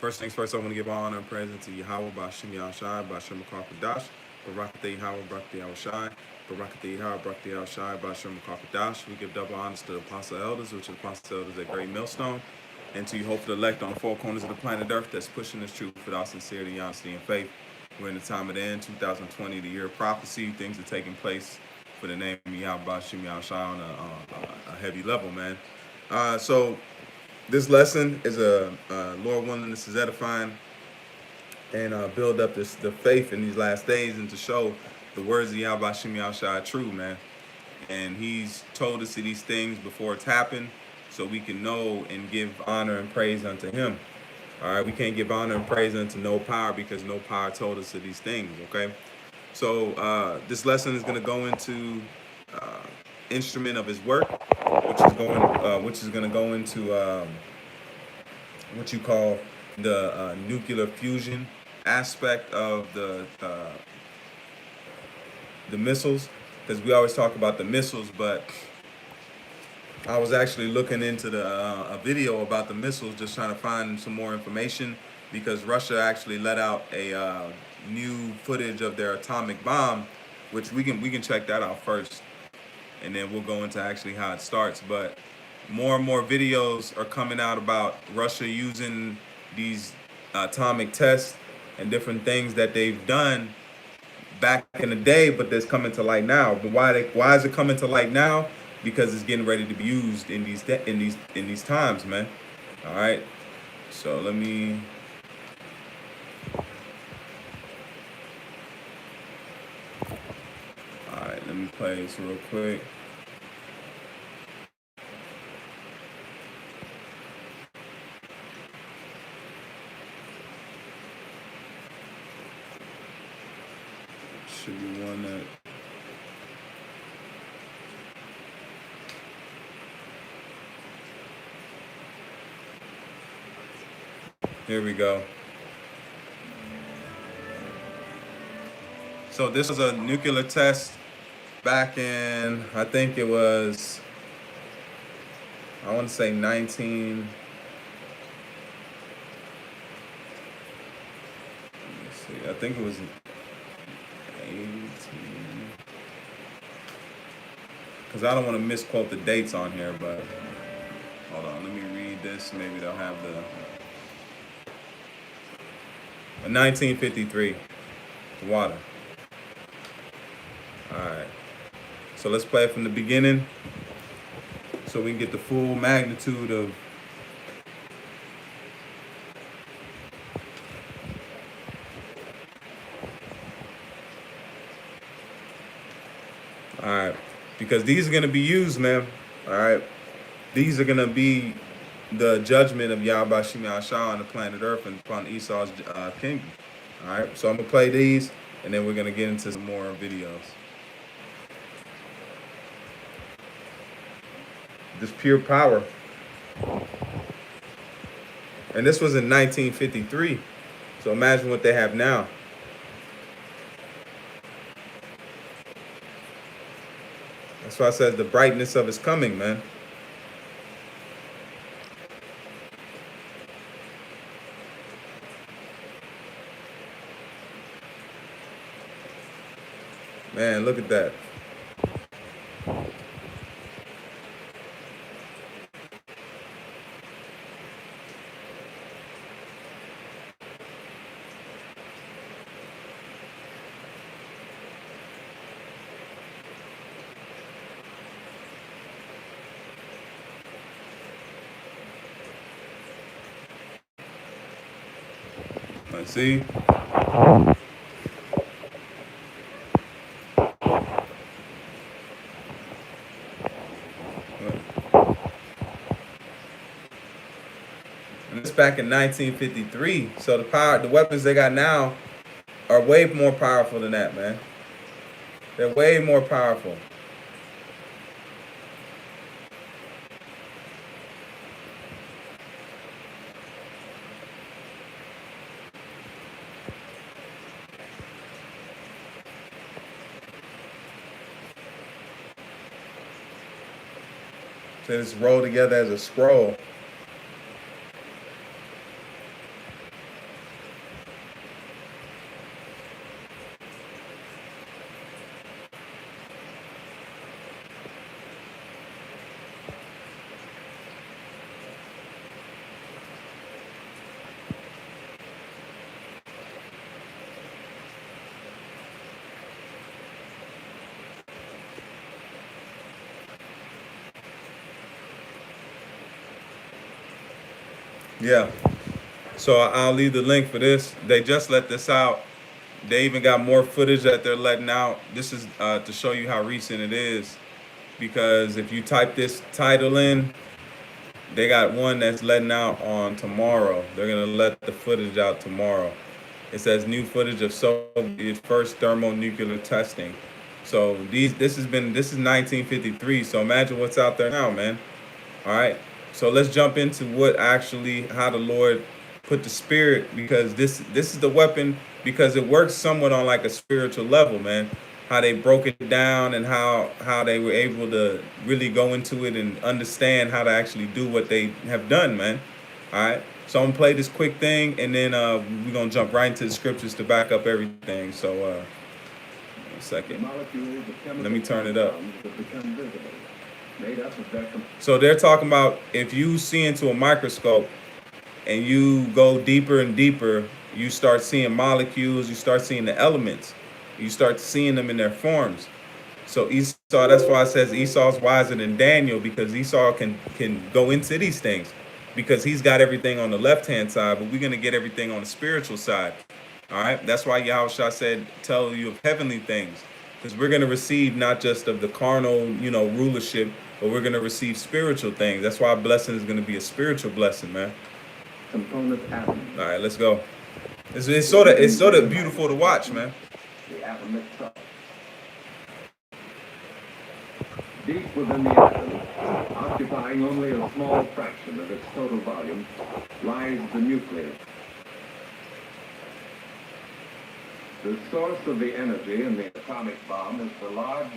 First things first, I want to give all honor and praise to Yahweh, Bashim Yahushai, Bashim Makakadash, Barakateh Yahweh, Barakateh Yahushai, Barakateh Yahweh, Barakateh Yahushai, Bashim Makakadash. We give double honors to the Apostle Elders, which are the Apostle Elders at Great Millstone, and to you hopeful elect on the four corners of the planet Earth that's pushing this truth without sincerity, honesty, and faith. We're in the time of the end, 2020, the year of prophecy. Things are taking place for the name of Yahweh, Bashim Yahushai on a heavy level, man. So this lesson is Lord willing, this is edifying and build up the faith in these last days and to show the words of Yahweh Shem Yahushua true, man. And he's told us of these things before it's happened so we can know and give honor and praise unto him. All right, we can't give honor and praise unto no power because no power told us of these things, okay? So this lesson is going to go into instrument of his work, which is going to go into what you call the nuclear fusion aspect of the missiles, because we always talk about the missiles, but I was actually looking into a video about the missiles, just trying to find some more information, because Russia actually let out a new footage of their atomic bomb, which we can check that out first, and then we'll go into actually how it starts. But more and more videos are coming out about Russia using these atomic tests and different things that they've done back in the day, but that's coming to light now. But why is it coming to light now? Because it's getting ready to be used in these times, man. All right. So let me. All right, let me play this real quick. Should be one that. Here we go. So this was a nuclear test back in, I think it was, I want to say 19. Let me see. I think it was 18. Because I don't want to misquote the dates on here, but hold on, let me read this. Maybe they'll have the 1953 water. All right. So let's play it from the beginning so we can get the full magnitude of. All right. Because these are going to be used, man. All right. These are going to be the judgment of Yahweh Shem Yahushua on the planet Earth and upon Esau's kingdom. All right. So I'm going to play these, and then we're going to get into some more videos. This pure power. And this was in 1953. So imagine what they have now. That's why I said the brightness of his coming, man. Man, look at that. Let's see. And it's back in 1953. So the weapons they got now are way more powerful than that, man. They're way more powerful. So it's rolled together as a scroll. Yeah. So I'll leave the link for this. They just let this out. They even got more footage that they're letting out. This is to show you how recent it is. Because if you type this title in, they got one that's letting out on tomorrow. They're gonna let the footage out tomorrow. It says new footage of Soviet first thermonuclear testing. So this is 1953. So imagine what's out there now, man. All right. So let's jump into what actually how the Lord put the spirit, because this is the weapon, because it works somewhat on like a spiritual level, man. How they broke it down and how they were able to really go into it and understand how to actually do what they have done, man. All right. So I'm gonna play this quick thing, and then we're gonna jump right into the scriptures to back up everything. So 1 second. Let me turn it up. So they're talking about if you see into a microscope and you go deeper and deeper, you start seeing molecules, you start seeing the elements, you start seeing them in their forms. So Esau, that's why it says Esau's wiser than Daniel, because Esau can go into these things, because he's got everything on the left hand side, but we're gonna get everything on the spiritual side. All right, that's why Yahushua said, "Tell you of heavenly things," because we're gonna receive not just of the carnal, rulership, but we're gonna receive spiritual things. That's why our blessing is gonna be a spiritual blessing, man. Component atoms. All right, let's go. It's sort of beautiful to watch, man. The atom itself. Deep within the atom, occupying only a small fraction of its total volume, lies the nucleus. The source of the energy in the atomic bomb is the large,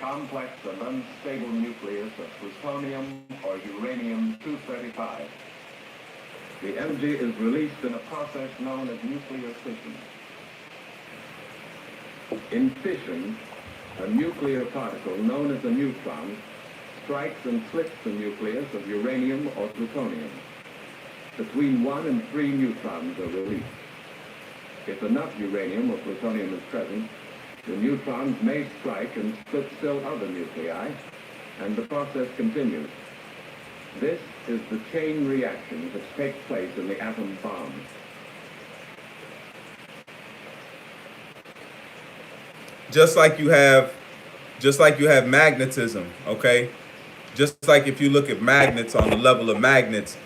complex, and unstable nucleus of plutonium or uranium-235. The energy is released in a process known as nuclear fission. In fission, a nuclear particle known as a neutron strikes and splits the nucleus of uranium or plutonium. Between 1 and 3 neutrons are released. If enough uranium or plutonium is present, the neutrons may strike and split still other nuclei, and the process continues. This is the chain reaction which takes place in the atom bomb. Just like you have magnetism, okay? Just like if you look at magnets on the level of magnets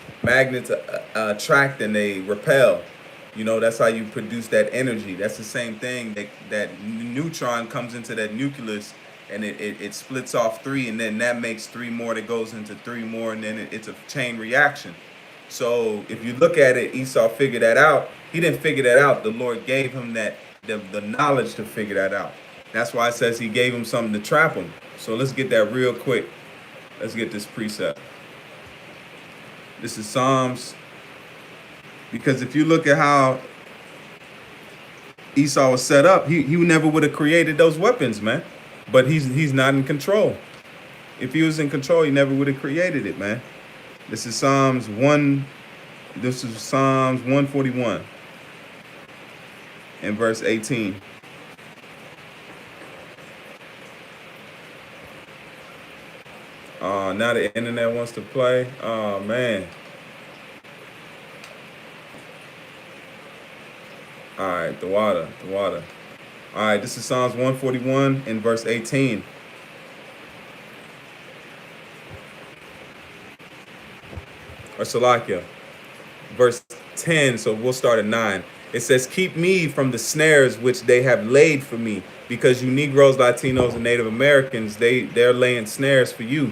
attract and they repel. That's how you produce that energy. That's the same thing. That neutron comes into that nucleus, and it splits off 3, and then that makes 3 more that goes into 3 more, and then it's a chain reaction. So if you look at it, Esau figured that out. He didn't figure that out. The Lord gave him the knowledge to figure that out. That's why it says he gave him something to trap him. So let's get that real quick. Let's get this precept. This is Psalms. Because if you look at how Esau was set up, he never would have created those weapons, man. But he's not in control. If he was in control, he never would have created it, man. This is Psalms 141 and verse 18. Now the internet wants to play. Oh man. All right, the water. All right, this is Psalms 141 and verse 18. Or Salakia, verse 10, so we'll start at 9. It says, "Keep me from the snares which they have laid for me," because you Negroes, Latinos, and Native Americans, they're laying snares for you.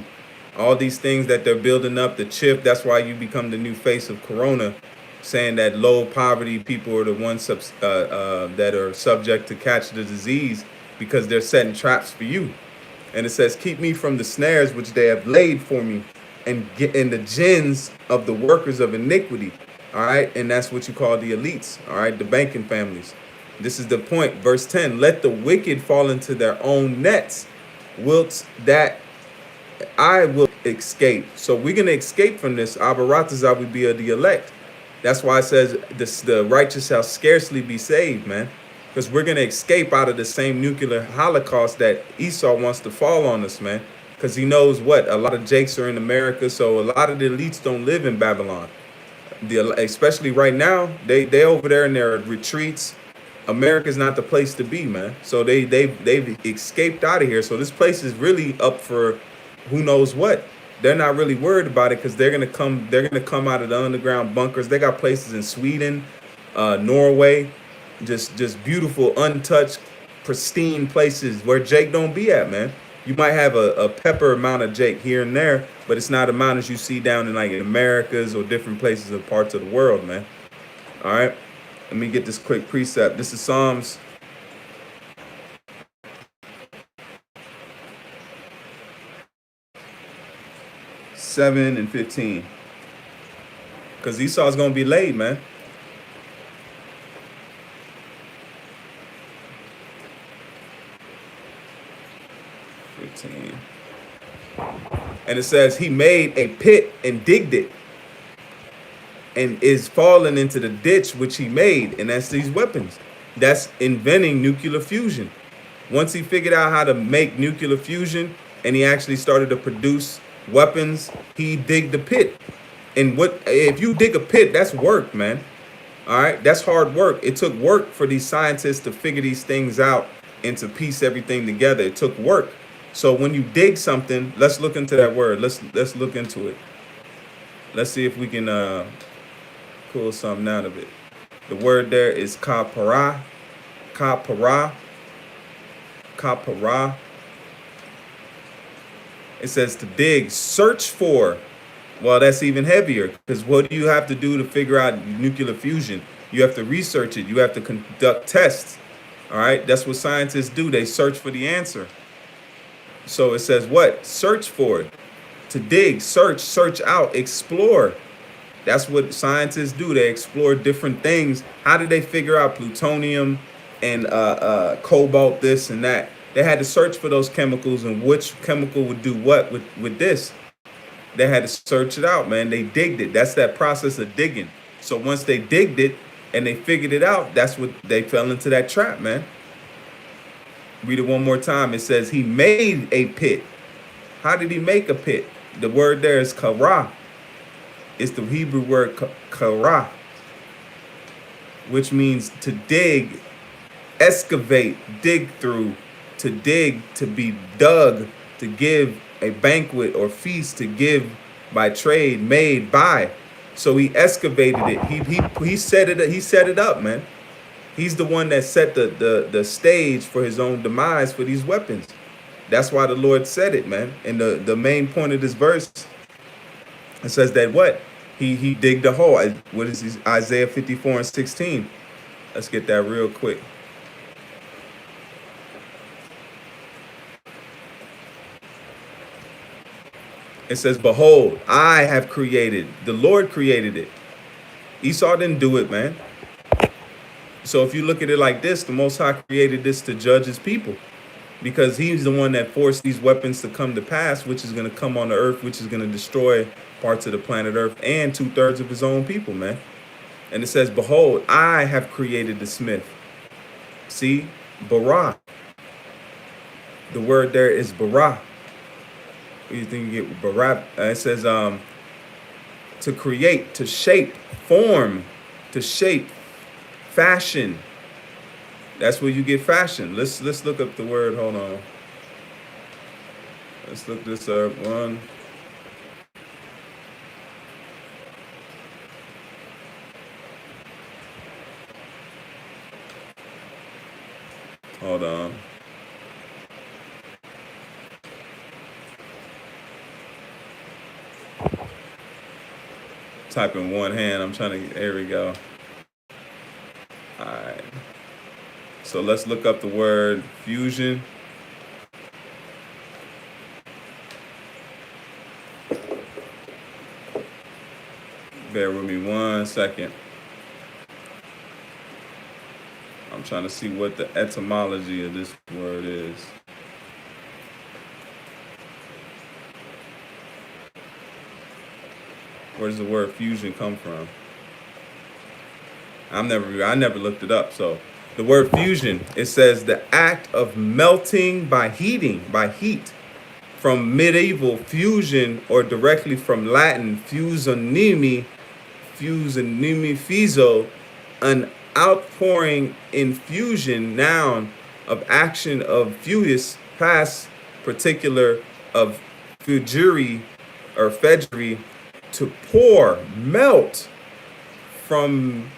All these things that they're building up, the chip, that's why you become the new face of Corona, saying that low poverty people are the ones that are subject to catch the disease, because they're setting traps for you. And it says, "Keep me from the snares which they have laid for me, and get in the gins of the workers of iniquity." All right, and that's what you call the elites. All right, the banking families. This is the point. Verse 10: "Let the wicked fall into their own nets, whilst that I will escape." So we're gonna escape from this. Abaratazah would be of the elect. That's why it says the righteous shall scarcely be saved, man. Because we're going to escape out of the same nuclear holocaust that Esau wants to fall on us, man. Because he knows what? A lot of Jakes are in America, so a lot of the elites don't live in Babylon. especially right now, they over there in their retreats. America's not the place to be, man. So they've escaped out of here. So this place is really up for who knows what. They're not really worried about it because they're gonna come out of the underground bunkers. They got places in Sweden, Norway, just beautiful, untouched, pristine places where Jake don't be at, man. You might have a pepper amount of Jake here and there, but it's not amount as you see down in like Americas or different places or parts of the world, man. All right. Let me get this quick precept. This is Psalms 7 and 15. Because Esau's gonna be laid, man. 15. And it says he made a pit and digged it and is falling into the ditch which he made. And that's these weapons. That's inventing nuclear fusion. Once he figured out how to make nuclear fusion and he actually started to produce weapons, he digged the pit. And what if you dig a pit, that's work, man. All right, that's hard work. It took work for these scientists to figure these things out and to piece everything together. It took work. So when you dig something, let's look into that word. Let's look into it. Let's see if we can pull something out of it. The word there is kapara. Kapara. Kapara. It says to dig, search for. Well, that's even heavier because what do you have to do to figure out nuclear fusion? You have to research it. You have to conduct tests. All right. That's what scientists do. They search for the answer. So it says what? Search for it. To dig, search out, explore. That's what scientists do. They explore different things. How did they figure out plutonium and cobalt, this and that? They had to search for those chemicals and which chemical would do what with this. They had to search it out, man. They digged it. That's that process of digging. So once they digged it and they figured it out, that's what they fell into that trap, man. Read it one more time. It says he made a pit. How did he make a pit? The word there is kara. It's the Hebrew word kara, which means to dig, excavate, dig through, to dig, to be dug, to give a banquet or feast, to give by trade, made by. So he excavated it. He set it. He set it up, man. He's the one that set the stage for his own demise for these weapons. That's why the Lord said it, man. And the main point of this verse, it says that what? He digged a hole. What is this? Isaiah 54 and 16. Let's get that real quick. It says, behold, I have created. The Lord created it. Esau didn't do it, man. So if you look at it like this, the Most High created this to judge his people. Because he's the one that forced these weapons to come to pass, which is going to come on the earth, which is going to destroy parts of the planet Earth and 2/3 of his own people, man. And it says, behold, I have created the smith. See, bara. The word there is bara. What do you think you get bara? It says to create, to shape, form, to shape, fashion. That's where you get fashion. Let's look up the word. Hold on. Let's look this up. One. Hold on. Type in one hand. I'm trying to. There we go. All right. So let's look up the word fusion. Bear with me 1 second. I'm trying to see what the etymology of this word is. Where does the word fusion come from? I never looked it up. So the word fusion, it says the act of melting by heating, by heat. From medieval fusion, or directly from Latin fusionimi, fuse and nimifizo, an outpouring infusion, noun of action of fujus, past particular of fujuri or fedri, to pour, melt from,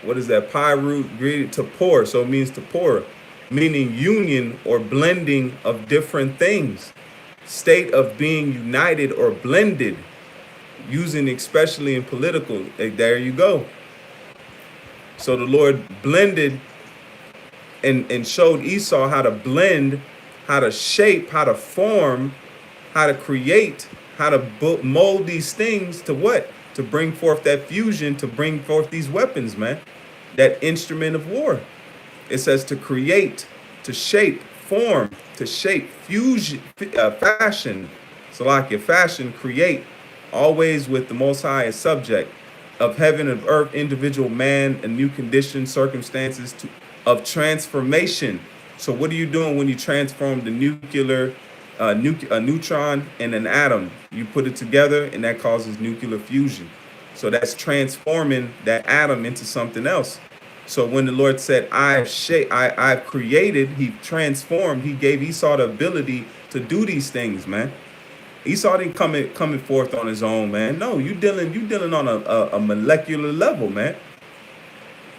what is that, pi root greeted to pour, so it means to pour, meaning union or blending of different things, state of being united or blended, using especially in political. There you go. So the Lord blended and showed Esau how to blend, how to shape, how to form, how to create, how to mold these things to what? To bring forth that fusion, to bring forth these weapons, man. That instrument of war. It says to create, to shape, form, to shape, fusion, fashion. So like your fashion, create, always with the Most High as subject, of heaven and earth, individual man, and new conditions, circumstances of transformation. So what are you doing when you transform the nuclear, a neutron and an atom? You put it together, and that causes nuclear fusion. So that's transforming that atom into something else. So when the Lord said, I've created, he transformed, he gave Esau the ability to do these things, man. Esau didn't coming forth on his own, man. No, you dealing on a molecular level, man.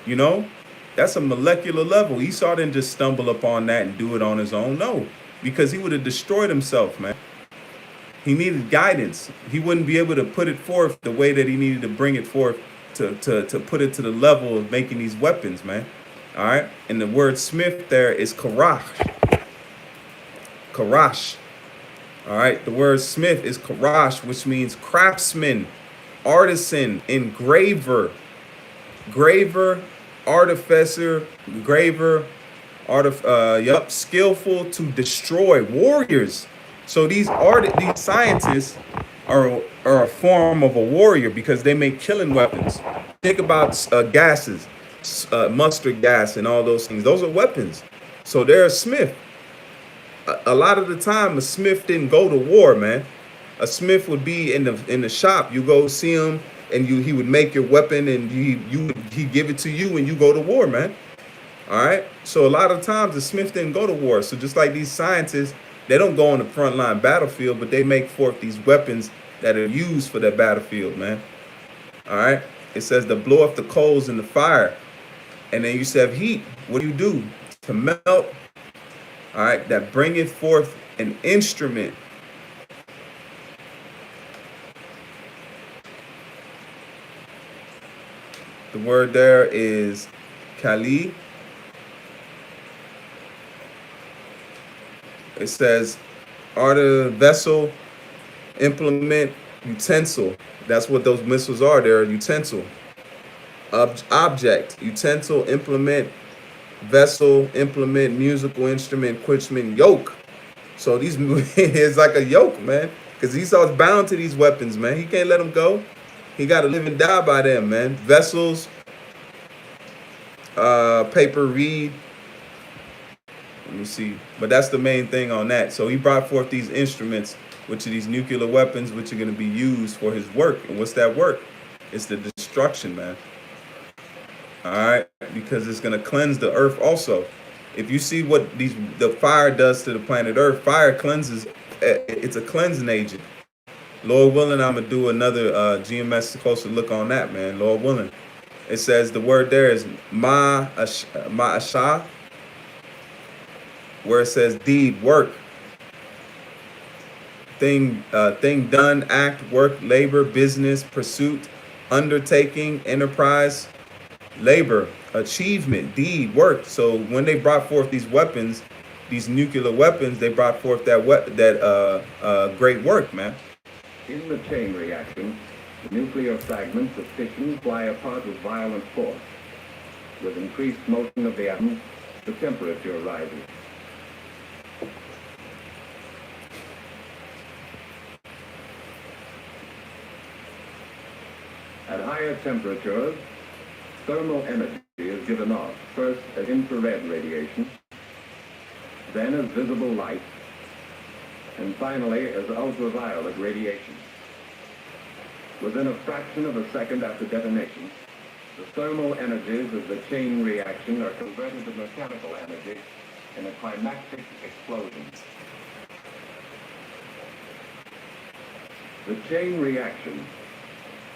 You know, that's a molecular level. Esau didn't just stumble upon that and do it on his own. No, because he would have destroyed himself, man. He needed guidance. He wouldn't be able to put it forth the way that he needed to bring it forth to put it to the level of making these weapons, man. All right. And the word smith there is karash. Karash. All right. The word smith is karash, which means craftsman, artisan, engraver, graver, artificer, graver, skillful to destroy, warriors. So these scientists are a form of a warrior because they make killing weapons. Think about gases, mustard gas, and all those things. Those are weapons. So they're a smith. A lot of the time, a smith didn't go to war, man. A smith would be in the shop. You go see him, and he would make your weapon, and he give it to you, and you go to war, man. All right. So a lot of times, the smith didn't go to war. So just like these scientists, they don't go on the front line battlefield, but they make forth these weapons that are used for that battlefield, man. All right. It says to blow up the coals in the fire, and then you have heat. What do? To melt. All right. That bringeth forth an instrument. The word there is kali. It says, are the vessel, implement, utensil. That's what those missiles are. They're a utensil. Object, utensil, implement, vessel, implement, musical instrument, equipment, yoke. So these it's like a yoke, man. Because Esau's bound to these weapons, man. He can't let them go. He got to live and die by them, man. Vessels, paper, reed. Let me see. But that's the main thing on that. So he brought forth these instruments, which are these nuclear weapons, which are going to be used for his work. And what's that work? It's the destruction, man. All right. Because it's going to cleanse the earth also. If you see what the fire does to the planet Earth, fire cleanses. It's a cleansing agent. Lord willing, I'm going to do another GMS closer look on that, man. Lord willing. It says the word there is ma'asha, where it says deed, work, thing done, act, work, labor, business, pursuit, undertaking, enterprise, labor, achievement, deed, work. So when they brought forth these weapons, these nuclear weapons, they brought forth that great work, man. In the chain reaction, the nuclear fragments of fission fly apart with violent force. With increased motion of the atoms, the temperature rises. At higher temperatures, thermal energy is given off, first as infrared radiation, then as visible light, and finally as ultraviolet radiation. Within a fraction of a second after detonation, the thermal energies of the chain reaction are converted to mechanical energy in a climactic explosion. The chain reaction,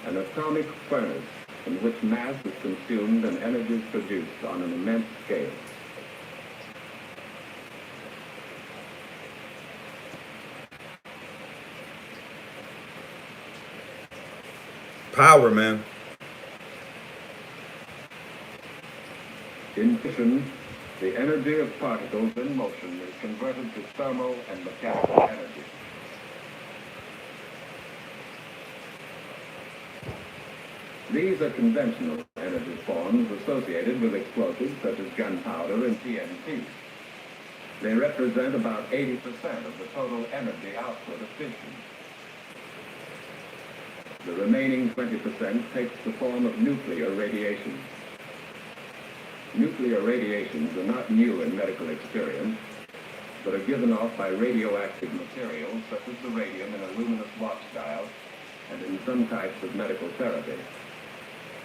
an atomic furnace in which mass is consumed and energy is produced on an immense scale. Power, man. In fission, the energy of particles in motion is converted to thermal and mechanical energy. These are conventional energy forms associated with explosives such as gunpowder and TNT. They represent about 80% of the total energy output of fission. The remaining 20% takes the form of nuclear radiations. Nuclear radiations are not new in medical experience, but are given off by radioactive materials such as the radium in a luminous watch dial and in some types of medical therapy.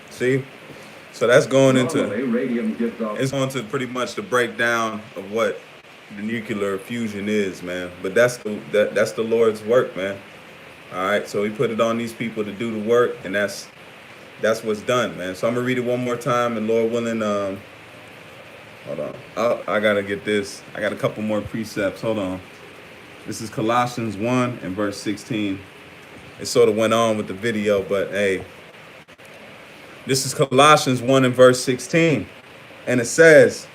See? So that's going Normally, into, radium gives off... it's going to pretty much the breakdown of what the nuclear fusion is, man. But that's the Lord's work, man. All right, so he put it on these people to do the work, and that's what's done, man. So I'm gonna read it one more time, and Lord willing, hold on, I gotta get this. I got a couple more precepts. Hold on. This is Colossians 1 and verse 16. It sort of went on with the video, but hey, this is Colossians 1 and verse 16, and it says,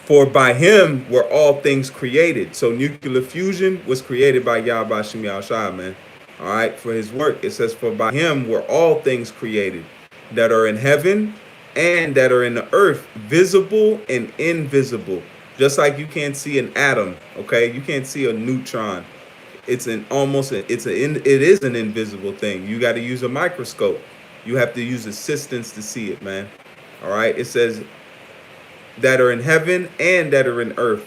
"For by him were all things created." So nuclear fusion was created by Yahweh Shem Yahushua, man. All right, for his work. It says, "For by him were all things created that are in heaven and that are in the earth, visible and invisible." Just like you can't see an atom, okay? You can't see a neutron. It is an invisible thing. You got to use a microscope. You have to use assistance to see it, man. All right, it says, that are in heaven and that are in earth,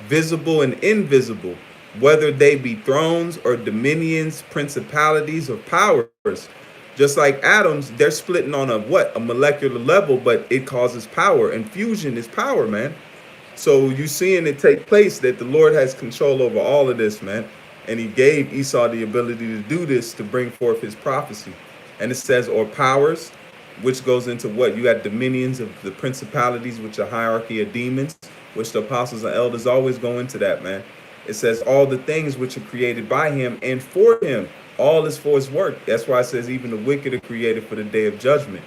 visible and invisible, whether they be thrones or dominions, principalities or powers. Just like atoms, they're splitting on a molecular level, but it causes power, and fusion is power, man. So you seeing it take place that the Lord has control over all of this, man. And he gave Esau the ability to do this to bring forth his prophecy. And it says, or powers, which goes into what? You got dominions of the principalities, which are hierarchy of demons, which the apostles and elders always go into that, man. It says all the things which are created by him and for him. All is for his work. That's why it says even the wicked are created for the day of judgment.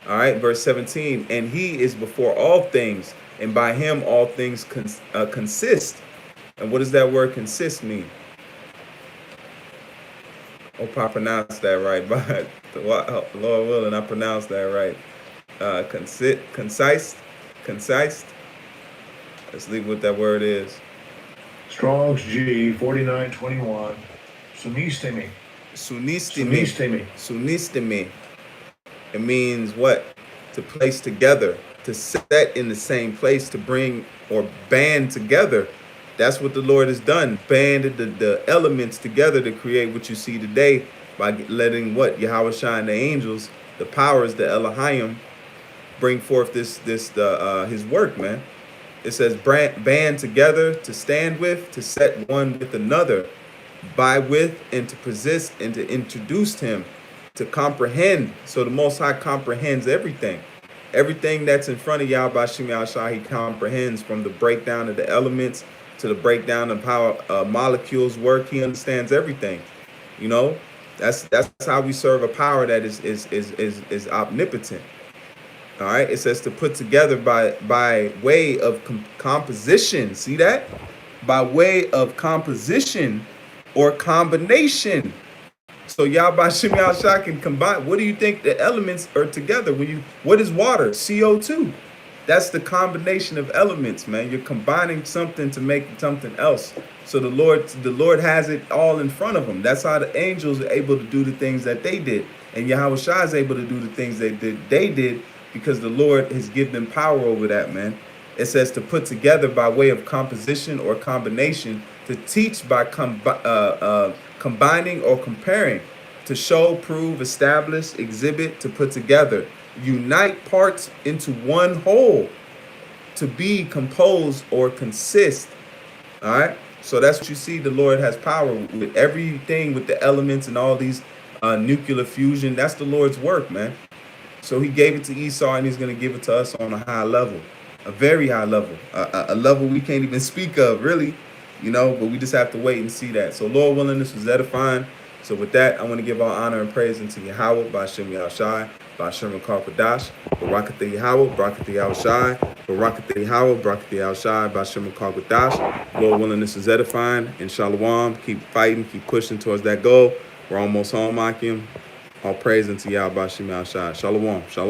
All right, verse 17. And he is before all things, and by him all things consist. And what does that word consist mean? Hope I pronounced that right, but Lord willing, I pronounced that right. Concise. Let's leave what that word is. Strong's G 4921. Sunistimi. It means what? To place together, to set in the same place, to bring or band together. That's what the Lord has done. Banded the elements together to create what you see today by letting what? Yahweh shine the angels, the powers, the Elohim, bring forth his work, man. It says band together, to stand with, to set one with another, by with, and to possess, and to introduce him, to comprehend. So the Most High comprehends everything. Everything that's in front of Yahweh Shem Yahushua, he comprehends, from the breakdown of the elements to the breakdown of how molecules work. He understands everything. You know, that's how we serve a power that is omnipotent. All right, it says to put together by way of composition. See that? By way of composition or combination. So Yahweh Shem Yahushua can combine. What do you think the elements are together? What is water? CO2. That's the combination of elements, man. You're combining something to make something else. So the Lord has it all in front of him. That's how the angels are able to do the things that they did. And Yahweh Shai is able to do the things they did because the Lord has given them power over that, man. It says to put together by way of composition or combination, to teach by combining or comparing, to show, prove, establish, exhibit, to put together, unite parts into one whole, to be, composed, or consist. All right. So that's what you see. The Lord has power with everything, with the elements and all these nuclear fusion. That's the Lord's work, man. So he gave it to Esau, and he's going to give it to us on a high level, a very high level, a level we can't even speak of, really, you know, but we just have to wait and see that. So Lord willing, this was edifying. So with that, I want to give all honor and praise unto Yahweh, by Shem Yahushai, by Shem Karpadash, Barakatah Yahweh, Barakatah Yahushai, Barakatah Yahweh, Barakatah Yahushai, by Shem Karpadash. Lord willing, this is edifying. And Shalom, keep fighting, keep pushing towards that goal. We're almost home, Akim. All praise unto Yahweh, by Shem Yahushai. Shalom, shalom.